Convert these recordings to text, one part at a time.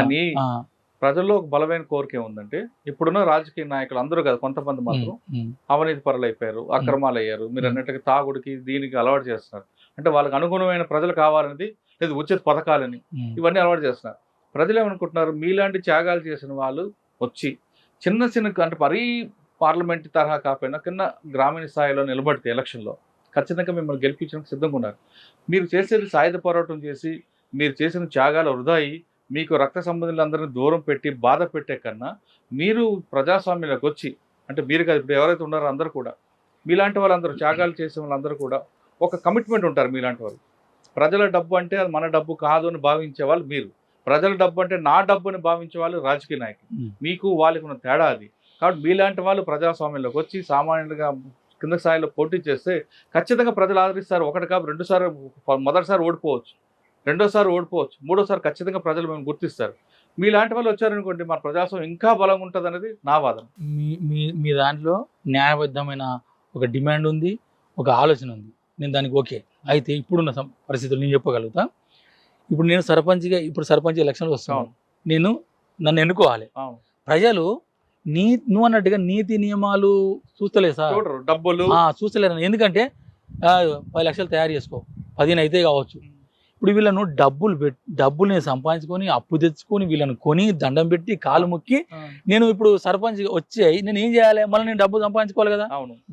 కానీ ప్రజల్లో ఒక బలమైన కోరిక ఏముందంటే ఇప్పుడున్న రాజకీయ నాయకులు అందరూ కదా కొంతమంది మాత్రం అవినీతి పరులు అయిపోయారు, అక్రమాలు అయ్యారు. మీరు అన్నట్టుగా తాగుడికి దీనికి అలవాటు చేస్తున్నారు. అంటే వాళ్ళకి అనుగుణమైన ప్రజలు కావాలని లేదు ఉచిత పథకాలని ఇవన్నీ అలవాటు చేస్తున్నారు. ప్రజలు ఏమనుకుంటున్నారు, మీలాంటి త్యాగాలు చేసిన వాళ్ళు వచ్చి చిన్న చిన్న అంటే మరీ పార్లమెంట్ తరహా కాకపోయినా కింద గ్రామీణ స్థాయిలో నిలబడితే ఎలక్షన్లో ఖచ్చితంగా మిమ్మల్ని గెలిపించడానికి సిద్ధంగా ఉన్నారు. మీరు చేసేది సాయుధ పోరాటం చేసి మీరు చేసిన త్యాగాలు వృధా అయ్యి మీకు రక్త సంబంధులందరినీ దూరం పెట్టి బాధ పెట్టే కన్నా మీరు ప్రజాస్వామ్యంలోకి వచ్చి అంటే మీరు కాదు ఇప్పుడు ఎవరైతే ఉన్నారో అందరూ కూడా మీలాంటి వాళ్ళందరూ త్యాగాలు చేసే వాళ్ళందరూ కూడా ఒక కమిట్మెంట్ ఉంటారు. మీలాంటి వాళ్ళు ప్రజల డబ్బు అంటే అది మన డబ్బు కాదు అని భావించే వాళ్ళు మీరు, ప్రజల డబ్బు అంటే నా డబ్బు అని భావించే వాళ్ళు రాజకీయ నాయకులు. మీకు వాళ్ళకి ఉన్న తేడా అది. కాబట్టి మీలాంటి వాళ్ళు ప్రజాస్వామ్యంలోకి వచ్చి సామాన్యులుగా కింద స్థాయిలో పోటీ చేస్తే ఖచ్చితంగా ప్రజలు ఆదరిస్తారు. ఒకటి కాదు రెండుసార్లు, మొదటిసారి ఓడిపోవచ్చు, రెండోసారి ఓడిపోవచ్చు, మూడోసారి ఖచ్చితంగా ప్రజలు మేము గుర్తిస్తారు. మీలాంటి వాళ్ళు వచ్చారనుకోండి మన ప్రజాస్వామ్యం ఇంకా బలంగా ఉంటుంది అనేది నా వాదన. మీ దాంట్లో న్యాయబద్ధమైన ఒక డిమాండ్ ఉంది, ఒక ఆలోచన ఉంది, నేను దానికి ఓకే. అయితే ఇప్పుడున్న పరిస్థితులు నేను చెప్పగలుగుతా. ఇప్పుడు నేను సర్పంచ్గా ఇప్పుడు సర్పంచ్ ఎలక్షన్లు వస్తున్నాను, నేను నన్ను ఎన్నుకోవాలి. ప్రజలు నువ్వు అన్నట్టుగా నీతి నియమాలు చూస్తలేదు సార్, డబ్బులు చూస్తలేరు. ఎందుకంటే 10 లక్షలు తయారు చేసుకో, 15 అయితే కావచ్చు. ఇప్పుడు వీళ్ళను డబ్బులు సంపాదించుకొని అప్పు తెచ్చుకొని వీళ్ళని కొని దండం పెట్టి కాలు మొక్కి నేను ఇప్పుడు సర్పంచ్ వచ్చాయి నేను ఏం చేయాలి, మళ్ళీ నేను డబ్బు సంపాదించుకోవాలి కదా.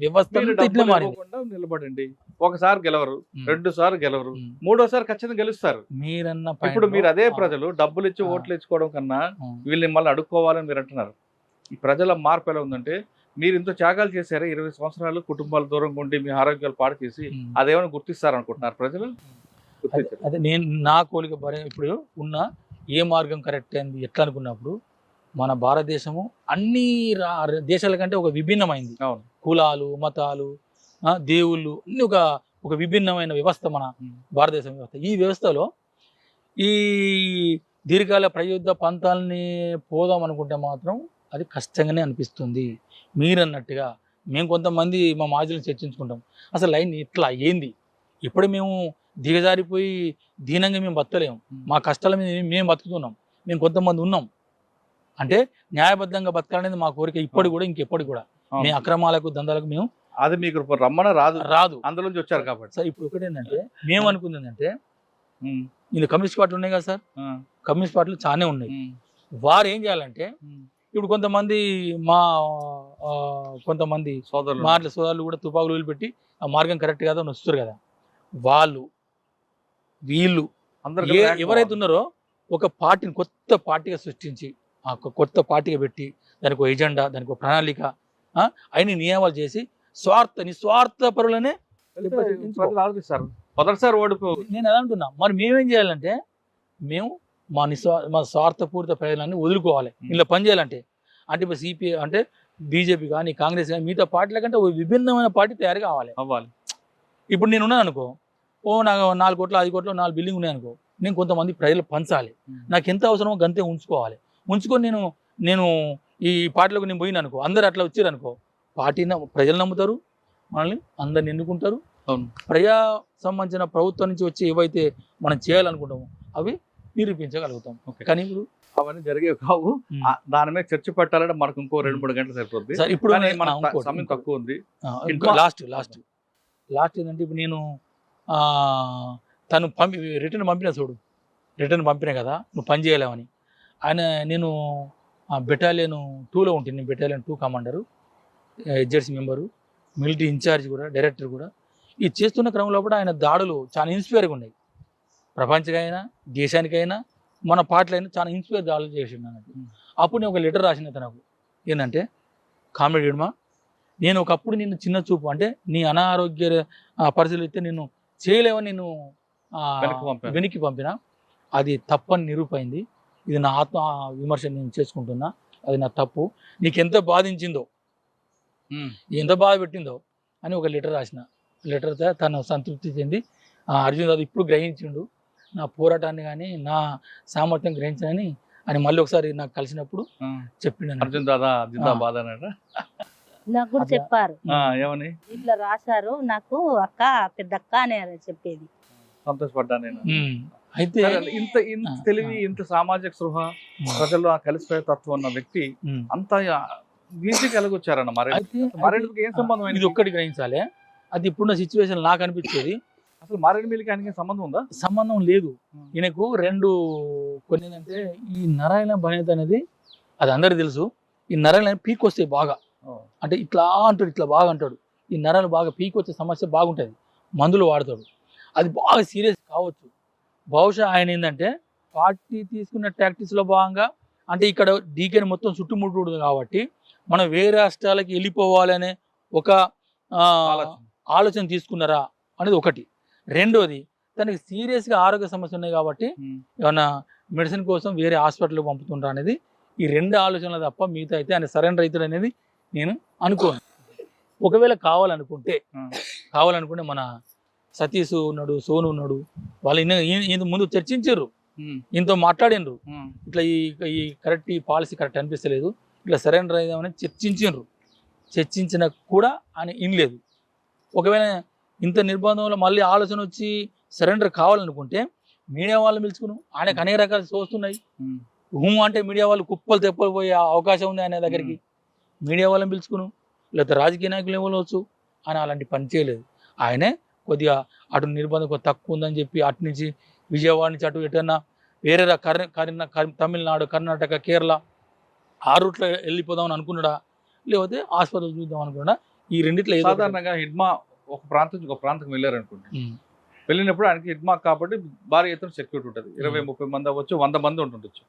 వ్యవస్థ ఇట్లా మారింది. నిలబడండి, ఒకసారి గెలవరు, 2 సార్లు గెలవరు, 3ఓసారి ఖచ్చితంగా గెలుస్తారు. మీరన్న ఇప్పుడు మీరు అదే ప్రజలు డబ్బులు ఇచ్చి ఓట్లు ఇచ్చుకోవడం కన్నా వీళ్ళని మళ్ళీ అడుక్కోవాలని మీరు అంటున్నారు. ఈ ప్రజల మార్పు ఎలా ఉందంటే మీరు ఇంత త్యాగాలు చేశారు, 20 సంవత్సరాలు కుటుంబాల దూరంగా ఉండి మీ ఆరోగ్యాలు పాడు చేసి అదేమైనా గుర్తిస్తారనుకుంటున్నారు ప్రజలు? అదే నేను నా కోరిక ఇప్పుడు ఉన్న ఏ మార్గం కరెక్ట్ అయింది ఎట్లా అనుకున్నప్పుడు మన భారతదేశము అన్ని దేశాల కంటే ఒక విభిన్నమైంది. కులాలు, మతాలు, దేవుళ్ళు అన్ని ఒక విభిన్నమైన వ్యవస్థ మన భారతదేశం వ్యవస్థ. ఈ వ్యవస్థలో ఈ దీర్ఘకాల ప్రయుద్ధ పంతాలని పోదాం అనుకుంటే మాత్రం అది కష్టంగానే అనిపిస్తుంది. మీరన్నట్టుగా మేము కొంతమంది మా మాజీలను చర్చించుకుంటాం, అసలు లైన్ ఇట్లా ఏంది, ఇప్పుడు మేము దిగజారిపోయి దీనంగా మేము బతకలేము, మా కష్టాల మీద మేము బతుకుతున్నాం, మేము కొంతమంది ఉన్నాం అంటే న్యాయబద్ధంగా బతకాలనేది మా కోరిక ఇప్పుడు కూడా ఇంకెప్పుడు కూడా. మేము అక్రమాలకు దందాలకు మేము అది మీకు రమ్మన రాదు అందులోంచి వచ్చారు కాబట్టి. సార్ ఇప్పుడు ఒకటి ఏంటంటే మేము అనుకుంది ఏంటంటే ఇది కమ్యూనిస్ట్ పార్టీలు ఉన్నాయి కదా సార్, కమ్యూనిస్ట్ పార్టీలు చాలానే ఉన్నాయి. వారు ఏం చేయాలంటే ఇప్పుడు కొంతమంది కొంతమంది సోదరులు కూడా తుపాకులు వదిలిపెట్టి ఆ మార్గం కరెక్ట్ కాదు అని వస్తారు కదా, వీళ్ళు ఎవరైతే ఉన్నారో ఒక పార్టీని కొత్త పార్టీగా సృష్టించి కొత్త పార్టీగా పెట్టి దానికి ఒక ఎజెండా, దానికి ఒక ప్రణాళిక, అన్ని నియమాలు చేసి నిస్వార్థ పరులనే మొదటిసారి ఓడిపో. నేను అలా అంటున్నా. మరి మేమేం చేయాలంటే మేము మా స్వార్థపూరిత ప్రయోజనాన్ని వదులుకోవాలి ఇలా పని చేయాలంటే. అంటే ఇప్పుడు సిపిఐ అంటే బీజేపీ కానీ కాంగ్రెస్ కానీ మిగతా పార్టీల కంటే ఒక విభిన్నమైన పార్టీ తయారు అవ్వాలి. ఇప్పుడు నేను ఉన్నాను అనుకో, నాకు 4 కోట్లు 5 కోట్లు 4 బిల్డింగ్ ఉన్నాయి అనుకో, నేను కొంతమంది ప్రజలు పంచాలి, నాకు ఎంత అవసరమో గంతే ఉంచుకోవాలి. ఉంచుకొని నేను ఈ పార్టీలోకి నేను పోయిన అనుకో, అందరు అట్లా వచ్చారు అనుకో, పార్టీని ప్రజలు నమ్ముతారు, మనల్ని అందరిని ఎన్నుకుంటారు. ప్రజా సంబంధించిన ప్రభుత్వం నుంచి వచ్చి ఏవైతే మనం చేయాలనుకుంటామో అవి నిరూపించగలుగుతాం. కానీ ఇప్పుడు అవన్నీ జరిగేవి కావు. దాని మీద చర్చ పెట్టాలంటే మనకు ఇంకో 2-3 గంటలు సరిపోద్ది. ఇప్పుడు సమయం తక్కువ ఉంది. లాస్ట్ ఏంటంటే ఇప్పుడు నేను తను రిటర్న్ పంపినా కదా నువ్వు పని చేయలేవని నేను బెటాలియన్ 2లో ఉంటుంది. నేను battalion 2 commander, HZC member, military incharge కూడా, డైరెక్టర్ కూడా. ఈ చేస్తున్న క్రమంలో కూడా ఆయన దాడులు చాలా ఇన్స్పైర్గా ఉన్నాయి. ప్రపంచకైనా దేశానికైనా మన పార్టీలైనా చాలా ఇన్స్పైర్ దాడులు చేసిండు అన్నట్టు. అప్పుడు నేను ఒక లెటర్ రాసిన తనకు, ఏంటంటే కామ్రేడ్ ఇడ్మా, నేను ఒకప్పుడు నిన్ను చిన్న చూపు అంటే నీ అనారోగ్య పరిస్థితులు అయితే నేను చేయలేవని నేను వెనక్కి పంపిన, అది తప్పని నిరూపైంది. ఇది నా ఆత్మ విమర్శ నేను చేసుకుంటున్నా, అది నా తప్పు, నీకు ఎంత బాధించిందో ఎంత బాధ పెట్టిందో అని ఒక లెటర్ రాసిన. లెటర్ తను సంతృప్తి చెంది అర్జున్ దాదా ఇప్పుడు గ్రహించిండు నా పోరాటాన్ని కానీ నా సామర్థ్యం గ్రహించని అని మళ్ళీ ఒకసారి నాకు కలిసినప్పుడు చెప్పిండు. అర్జున్ దాదా జిందాబాద్ అన్నాడు. నాకు కూడా చెప్పారు, ఏమని ఇట్లా రాశారు, నాకు అక్క పెద్ద అక్క అని చెప్పేది. సంతోషపడ్డా నేను. అయితే ఇంత తెలివి, ఇంత సామాజిక స్పృహ, ప్రజల్లో ఆ కలిసిపోయే తత్వం ఉన్న వ్యక్తి అంత ఈజీగా ఎలాగొచ్చారన్న మారేడుమిల్లికి ఏం సంబంధం ఇది ఒక్కటి గ్రహించాలి. అది ఇప్పుడున్న సిచ్యువేషన్ నాకు అనిపించేది అసలు మారేడుమిల్లికి ఆయనకి సంబంధం ఉందా? సంబంధం లేదు. ఈయనకు కొన్ని ఏంటంటే ఈ నరాయణ బనేత అనేది అది అందరికి తెలుసు. ఈ నరాయణ పీక్ వస్తాయి బాగా, అంటే ఇట్లా అంటాడు, ఇట్లా బాగా అంటాడు. ఈ నరాలు బాగా పీక్ వచ్చే సమస్య బాగుంటుంది, మందులు వాడతాడు. అది బాగా సీరియస్ కావచ్చు. బహుశా ఆయన ఏంటంటే పార్టీ తీసుకున్న టాక్టిక్స్లో భాగంగా, అంటే ఇక్కడ డీకేని మొత్తం చుట్టుముట్టు కాబట్టి మనం వేరే రాష్ట్రాలకి వెళ్ళిపోవాలనే ఒక ఆలోచన తీసుకున్నారా అనేది ఒకటి. రెండోది, తనకి సీరియస్గా ఆరోగ్య సమస్య ఉన్నాయి కాబట్టి ఏమన్నా మెడిసిన్ కోసం వేరే హాస్పిటల్కి పంపుతుండ్రా అనేది ఈ రెండు ఆలోచనలు తప్ప మిగతా అయితే ఆయన సరెండర్ అవుతాడు అనేది నేను అనుకోను. ఒకవేళ కావాలనుకుంటే మన సతీష్ ఉన్నాడు, సోను ఉన్నాడు, వాళ్ళు ముందు చర్చించారు, ఈయనతో మాట్లాడినరు, ఇట్లా ఈ కరెక్ట్ ఈ పాలసీ కరెక్ట్ అనిపిస్తలేదు, ఇట్లా సరెండర్ అయ్యామని చర్చించిన కూడా ఆయన ఇనలేదు. ఒకవేళ ఇంత నిర్బంధంలో మళ్ళీ ఆలోచన వచ్చి సరెండర్ కావాలనుకుంటే మీడియా వాళ్ళు పిలుచుకుని, ఆయనకు అనేక రకాల వస్తున్నాయి. అంటే మీడియా వాళ్ళు కుప్పలు తెప్పలు పోయే అవకాశం ఉంది ఆయన దగ్గరికి. మీడియా వాళ్ళని పిలుచుకును, లేకపోతే రాజకీయ నాయకులు ఇవ్వచ్చు. ఆయన అలాంటి పని చేయలేదు. ఆయనే కొద్దిగా అటు నిర్బంధం కొద్ది తక్కువ ఉందని చెప్పి అటు నుంచి విజయవాడ నుంచి అటు ఎటన్నా వేరే తమిళనాడు, కర్ణాటక, కేరళ ఆ రూట్లో వెళ్ళిపోదామని అనుకున్నాడా, లేకపోతే హాస్పిటల్ చూద్దాం అనుకున్నాడా? ఈ రెండిట్లో సాధారణంగా హిడ్మా ఒక ప్రాంతం నుంచి ఒక ప్రాంతం వెళ్ళారనుకోండి, వెళ్ళినప్పుడు ఆయనకి హిడ్మా కాబట్టి భారీ ఎత్తున సెక్యూరిటీ ఉంటుంది. 20-30 మంది అవ్వచ్చు, 100 మంది ఉంటుండొచ్చు.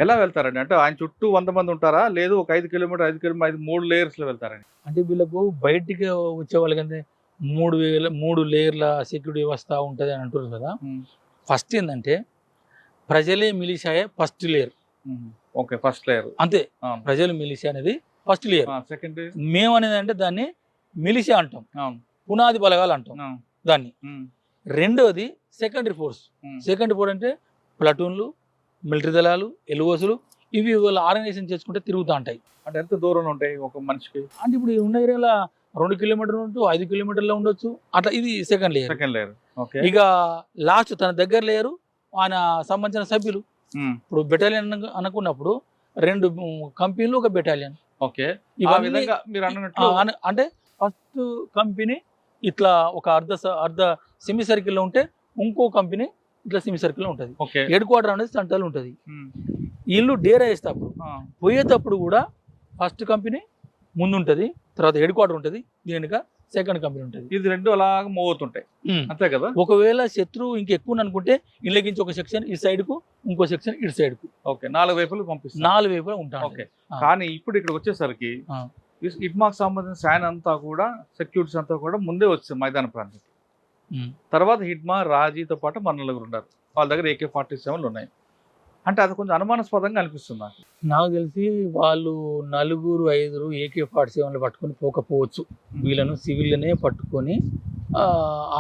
ఎలా వెళ్తారండి? అంటే ఆయన చుట్టూ 100 మంది ఉంటారా, లేదు ఒక 5 కిలోమీటర్ 3 లేయర్స్లో వెళ్తారండి? అంటే వీళ్ళకు బయటికి వచ్చే వాళ్ళకంటే 3 లేయర్ల సెక్యూరిటీ వ్యవస్థ ఉంటుంది అని అంటున్నారు కదా. ఫస్ట్ ఏంటంటే ప్రజలే మిలిషాయే first layer. Okay, first layer అంతే. ప్రజలు మిలిషియా అనేది ఫస్ట్ లేయర్. సెకండ్ మేము అనేది అంటే దాన్ని మిలిషియా అంటాం, పునాది బలగాలు అంటాం దాన్ని. రెండోది సెకండరీ ఫోర్స్. సెకండరీ ఫోర్స్ అంటే ప్లటూన్లు, మిలిటరీ దళాలు, ఎల్ఓసులు, ఇవి వాళ్ళ ఆర్గనైజేషన్ చేసుకుంటే తిరుగుతూ ఉంటాయి. అంటే ఎంత దూరంలో ఉంటాయి ఒక మనిషికి? అంటే ఇప్పుడు ఉన్న ఏరియాలో 2 కిలోమీటర్లు ఉంటూ 5 కిలోమీటర్లో ఉండొచ్చు అట్లా. ఇది సెకండ్ లేయర్. ఇక లాస్ట్ తన దగ్గర లేయరు ఆయన సంబంధించిన సభ్యులు. ఇప్పుడు బెటాలియన్ అనుకున్నప్పుడు 2 కంపెనీలు, ఒక బెటాలియన్. ఓకే, అంటే ఫస్ట్ కంపెనీ ఇట్లా ఒక అర్ధ సెమీ సర్కిల్లో ఉంటే, ఇంకో కంపెనీ ఇట్లా సెమీ సర్కిల్లో ఉంటుంది. హెడ్ క్వార్టర్ అనేది సెంట్రల్ ఉంటుంది. వీళ్ళు డేరా వేసేటప్పుడు పోయేటప్పుడు కూడా ఫస్ట్ కంపెనీ ముందు ఉంటుంది, తర్వాత హెడ్ క్వార్టర్ ఉంటుంది, దీనిగా సెకండ్ కంపెనీ ఉంటుంది. ఇది రెండు అలాగా మూవ్ అవుతుంటాయి, అంతే కదా. ఒకవేళ శత్రువు ఇంకెక్కువ అనుకుంటే ఇళ్ళకించి ఒక సెక్షన్ ఈ సైడ్ కు, ఇంకో సెక్షన్ ఇటు సైడ్ కు. ఓకే, 4 వైపులు పంపిస్తారు. 4 వైపులా ఉంటాను. ఓకే, కానీ ఇప్పుడు ఇక్కడ వచ్చేసరికి హిడ్మాకు సంబంధించిన శాన్ అంతా కూడా, సెక్యూరిటీస్ అంతా కూడా ముందే వచ్చింది మైదాన ప్రాంతం. తర్వాత హిడ్మా, రాజీతో పాటు మన నలుగురు ఉన్నారు, వాళ్ళ దగ్గర AK-47 ఉన్నాయి. అంటే అది కొంచెం అనుమానాస్పదంగా అనిపిస్తుంది నాకు తెలిసి. వాళ్ళు 4-5 AK-47 పట్టుకొని పోకపోవచ్చు, వీళ్ళను సివిల్నే పట్టుకొని.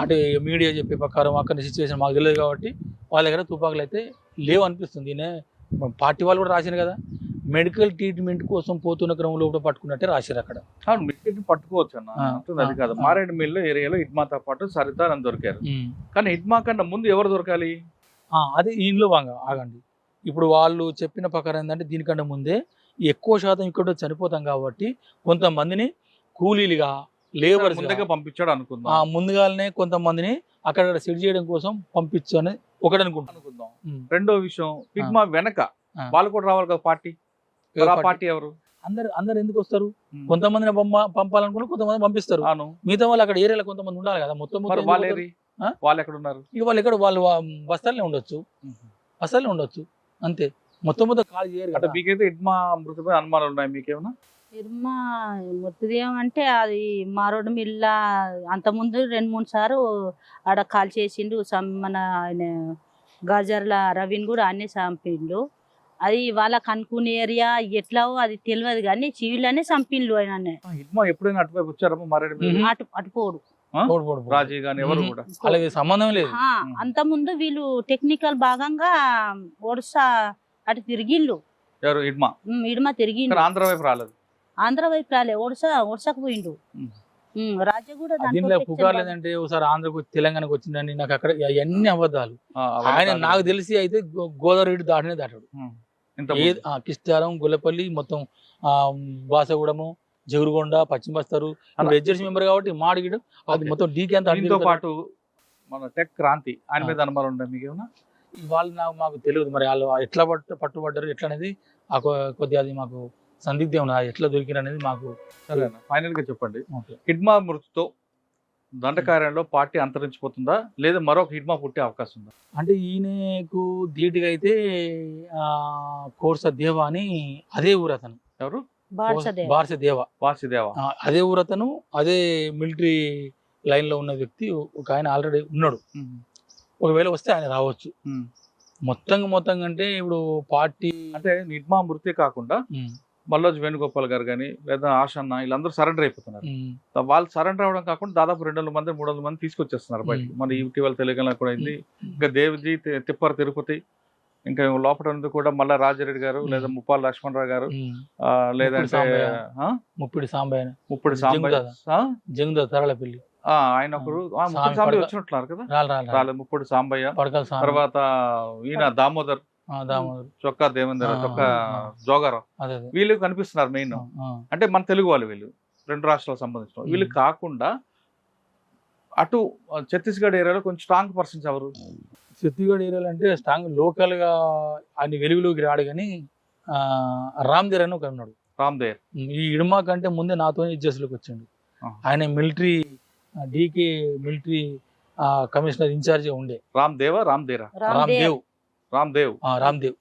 అంటే మీడియా చెప్పే ప్రకారం అక్కడ సిచ్యువేషన్ మాకు తెలియదు కాబట్టి వాళ్ళ దగ్గర తుపాకులు అయితే లేవు అనిపిస్తుంది. పార్టీ వాళ్ళు కూడా రాశారు కదా, మెడికల్ ట్రీట్మెంట్ కోసం పోతున్న క్రమంలో కూడా పట్టుకున్నట్టే రాశారు అక్కడ. అవును, మెడికల్ పట్టుకోవచ్చు అన్న, అది కాదు. మారేడుమిల్లి ఏరియాలో హిడ్మాతో పాటు సరిత అని దొరికారు. కానీ హిడ్మా కన్నా ముందు ఎవరు దొరకాలి? అదే ఇంట్లో బాగా ఆగండి. ఇప్పుడు వాళ్ళు చెప్పిన ప్రకారం ఏంటంటే దీనికంటే ముందే ఎక్కువ శాతం ఇక్కడ చనిపోతాం కాబట్టి కొంతమందిని కూలీలుగా, లేబర్ పంపించాడు అనుకుందాం. ముందుగానే కొంతమందిని అక్కడ సెట్ చేయడం కోసం పంపించు అని ఒకటి అనుకుందాం. రెండో విషయం, హిడ్మా వెనక వాళ్ళు కూడా రావాలి కదా పార్టీ. పార్టీ ఎవరు? అందరు ఎందుకు వస్తారు? కొంతమందిని పంపాలనుకుని కొంతమంది పంపిస్తారు. మిగతా వాళ్ళు అక్కడ ఏరియాలో కొంతమంది ఉండాలి కదా. మొత్తం వాళ్ళు ఎక్కడ ఉన్నారు? ఇక వాళ్ళు బస్తాలనే ఉండొచ్చు అంతే. మొత్తం కాల్ చేయరు కదా. మీకైతే హిడ్మా మృతిపై అనుమానాలు ఉన్నాయి మీకేమన్నా? హిడ్మా మృతదేహం అంటే అది మారేడుమిల్ల అంతకుముందు 2-3 సార్లు ఆడ కాల్ చేసిండు. మన ఆయన గాజర్ల రవిని కూడా అన్నీ చంపిండు. అది వాళ్ళకి అనుకునే ఏరియా ఎట్లావో అది తెలియదు కానీ సివిల్ అనే చంపిండు. ఆయన హిడ్మా ఎప్పుడైనా అటువైపు వచ్చారమ్మా మారేడుమిల్లి? అటుపోడు, రాజీ గాని ఎవరు కూడా అలాగే సంబంధం లేదు. అంత ముందు వీళ్ళు టెక్నికల్ భాగంగా ఒడిశా అటు తిరిగిళ్ళు. ఎవరు? హిడ్మా తిరిగిండు. ఆంధ్ర వైపు రాలేదు. ఆంధ్ర వైపు రాలే, ఒడిశాకు పోయిండు. రాజా కూడా దీనిలో పుకార్లు ఏంటంటే ఒకసారి ఆంధ్రకు తెలంగాణకు వచ్చిందని నాకు అక్కడ అవన్నీ అబద్ధాలు. ఆయన నాకు తెలిసి అయితే గోదావరి ఇటు దాటనే దాటాడు. కిష్టారం, గొల్లపల్లి, మొత్తం బాసగూడము, జగురుగొండ, పశ్చిమ బస్తరు, హెచ్ఎర్సీ మెంబర్ కాబట్టి మాడిగిడు అది మొత్తం డీకే అంతా. దీంతో పాటు మన టెక్ క్రాంతి ఆయన మీద అనుమానం ఉండే మీకు ఏమన్నా? వాళ్ళు మాకు తెలియదు మరి వాళ్ళు ఎట్లా పట్టుబడ్డారు ఎట్లా అనేది కొద్దిగా అది మాకు సందిగ్ధం ఉన్నది, ఎట్లా దొరికిరు అనేది మాకు. సరేనా, ఫైనల్ గా చెప్పండి, హిడ్మా మృతితో దండకార్యంలో పార్టీ అంతరించిపోతుందా లేదా మరొక హిడ్మా పుట్టే అవకాశం ఉందా? అంటే ఈయనకు ధీటుగా అయితే కోర్స దేవ అని అదే ఊరు అతను. ఎవరు? బార్సదేవ. అదే ఊరు అతను, అదే మిలిటరీ లైన్ లో ఉన్న వ్యక్తి ఒక ఆయన ఆల్రెడీ ఉన్నాడు. ఒకవేళ వస్తే ఆయన రావచ్చు. మొత్తంగా అంటే ఇప్పుడు పార్టీ అంటే హిడ్మా మృతి కాకుండా మల్లోజ్ వేణుగోపాల్ గారు కానీ లేదా ఆశన్న వీళ్ళందరూ సరెండర్ అయిపోతున్నారు. వాళ్ళు సరెండర్ అవడం కాకుండా దాదాపు 200 మంది 300 మంది తీసుకొచ్చేస్తున్నారు బయటకు. మన ఇటీవల తెలంగాణ కూడా అయింది. ఇంకా దేవ్జీ, తిప్పర్ తిరుపతి, ఇంకా లోపల ఉంది కూడా మళ్ళా రాజారెడ్డి గారు లేదా ముప్పాల లక్ష్మణరావు గారు లేదంటే ముప్పిడి సాంబయ్య తరళపల్లి ఆయన ఒకరు సాంబయ్య వచ్చినట్టున్నారు కదా, రాలేదు ముప్పుడు సాంబయ్య. తర్వాత ఈయన దామోదర్, చొక్కా దేవేందర్, చొక్కా జోగారావు, వీళ్ళు కనిపిస్తున్నారు మెయిన్. అంటే మన తెలుగు వాళ్ళు వీళ్ళు 2 రాష్ట్రాలకు సంబంధించిన వీళ్ళు కాకుండా అటు ఛత్తీస్గఢ్ ఏరియాలో కొంచెం స్ట్రాంగ్ పర్సన్స్ ఎవరు? ఛత్తీస్గఢ్ ఏరియాలో అంటే స్ట్రాంగ్ లోకల్ గా ఆయన వెలుగులోకి రాడు కానీ రామ్దేర్ అని ఒక ఉన్నాడు. రామ్దేర్ ఈ ఇడుమా కంటే ముందే నాతో ఇజ్జస్లోకి వచ్చిండు. ఆయన military DK military commissioner incharge Ramdev. రామ్దేవ్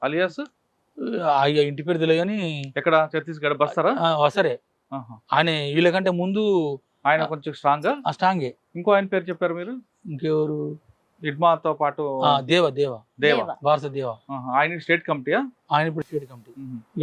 అలియాస్ ఇంటి పేరు తెలియదు కానీ ఎక్కడ ఛత్తీస్గఢ్ బస్తారా సరే. ఆయన వీళ్ళకంటే ముందు ఆయన కొంచెం స్ట్రాంగే. ఇంకో ఆయన పేరు చెప్పారు మీరు, ఇంకెవరు? హిడ్మాతో పాటు భారతదేవ. ఆయన స్టేట్ కమిటీయా? ఆయన ఇప్పుడు స్టేట్ కమిటీ.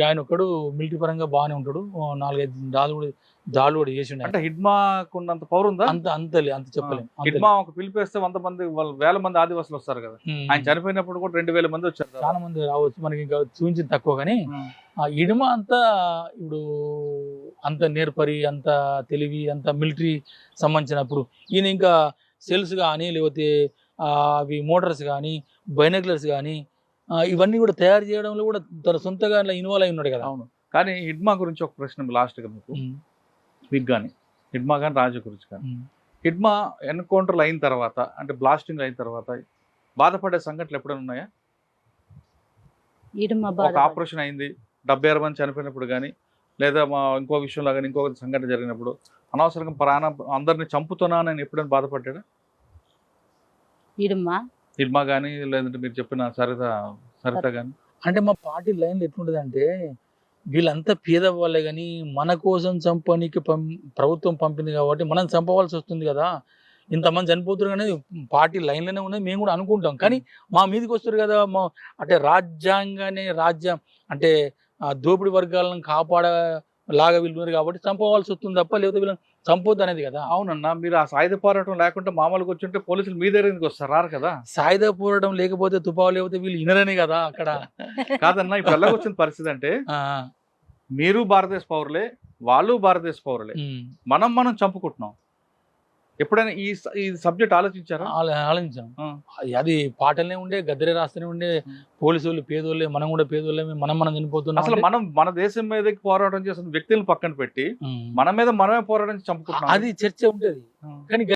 ఆయన ఒకడు మిలిటరీ పరంగా బాగానే ఉంటాడు. 4-5 దాడులు కూడా చేసి. అంటే హిడ్మాకు ఉన్నంత పవర్ ఉందా? అంత చెప్పలేము. హిడ్మా ఒక పిలిపేస్తే 100 మంది 1000 మంది ఆదివాసులు వస్తారు కదా. ఆయన చనిపోయినప్పుడు కూడా 2000 మంది వచ్చారు. చాలా మంది రావచ్చు, మనకి ఇంకా చూపించింది తక్కువ. కానీ హిడ్మా అంతా ఇప్పుడు అంత నేర్పరి, అంత తెలివి, అంత మిలిటరీ సంబంధించినప్పుడు ఈయన ఇంకా సెల్స్ కానీ లేకపోతే అవి మోటార్స్ కానీ బైనాక్యులర్స్ కానీ ఇవన్నీ కూడా తయారు చేయడంలో కూడా తన సొంతగా ఇన్వాల్వ్ అయి ఉన్నాడు కదా. అవును. కానీ హిడ్మా గురించి ఒక ప్రశ్న లాస్ట్గా మీకు కానీ హిడ్మా కానీ రాజు గురించి కానీ, హిడ్మా ఎన్కౌంటర్లు అయిన తర్వాత అంటే బ్లాస్టింగ్ అయిన తర్వాత బాధపడే సంఘటనలు ఎప్పుడైనా ఉన్నాయా? ఒక ఆపరేషన్ అయింది 76 మంది చనిపోయినప్పుడు కానీ లేదా ఇంకో విషయంలో కానీ ఇంకొక సంఘటన జరిగినప్పుడు అనవసరంగా ప్రాణం అందరిని చంపుతున్నానని ఎప్పుడైనా బాధపడ్డా? హిడ్మా కానీ లేదంటే మీరు చెప్పిన సరిత కానీ? అంటే మా పార్టీ లైన్లో ఎట్లుంటుంది అంటే వీళ్ళంతా పేదవాళ్ళే కానీ మన కోసం చంపడానికి ప్రభుత్వం పంపింది కాబట్టి మనం చంపవలసి వస్తుంది కదా. ఇంతమంది చనిపోతున్నారు అనేది పార్టీ లైన్లోనే ఉన్నది, మేము కూడా అనుకుంటాం. కానీ మా మీదకి వస్తారు కదా, అంటే రాజ్యం అంటే దోపిడీ వర్గాలను కాపాడలాగా వీళ్ళు ఉన్నారు కాబట్టి చంపవలసి వస్తుంది తప్ప లేకపోతే వీళ్ళని చంపొద్దు అనేది కదా. అవునన్నా, మీరు ఆ సాయుధ పోరాటం లేకుండా మామూలుగా వచ్చుంటే పోలీసులు మీ దగ్గరికి వస్తారు, రారు కదా. సాయుధ పోరాటం లేకపోతే తుపాలు లేకపోతే వీళ్ళు ఇనరనే కదా అక్కడ. కాదన్నా, ఇప్పుడు ఎలాగొచ్చిన పరిస్థితి అంటే మీరు భారతదేశ పౌరులే, వాళ్ళు భారతదేశ పౌరులే, మనం చంపుకుంటున్నాం. ఎప్పుడైనా ఈ సబ్జెక్ట్ ఆలోచించారా? ఆలోచించాం. అది పాటలనే ఉండే, గద్దరే రాస్తూనే ఉండే, పోలీసు వాళ్ళు పేదోళ్ళే, మనం కూడా పేదోళ్ళే, మనం చనిపోతున్నాం. అసలు మన దేశం మీదకి పోరాటం చేస్తున్న వ్యక్తులను పక్కన పెట్టి మన మీద మనమే పోరాటం చంపుకుంటున్నాం. అది చర్చ ఉంటది కానీ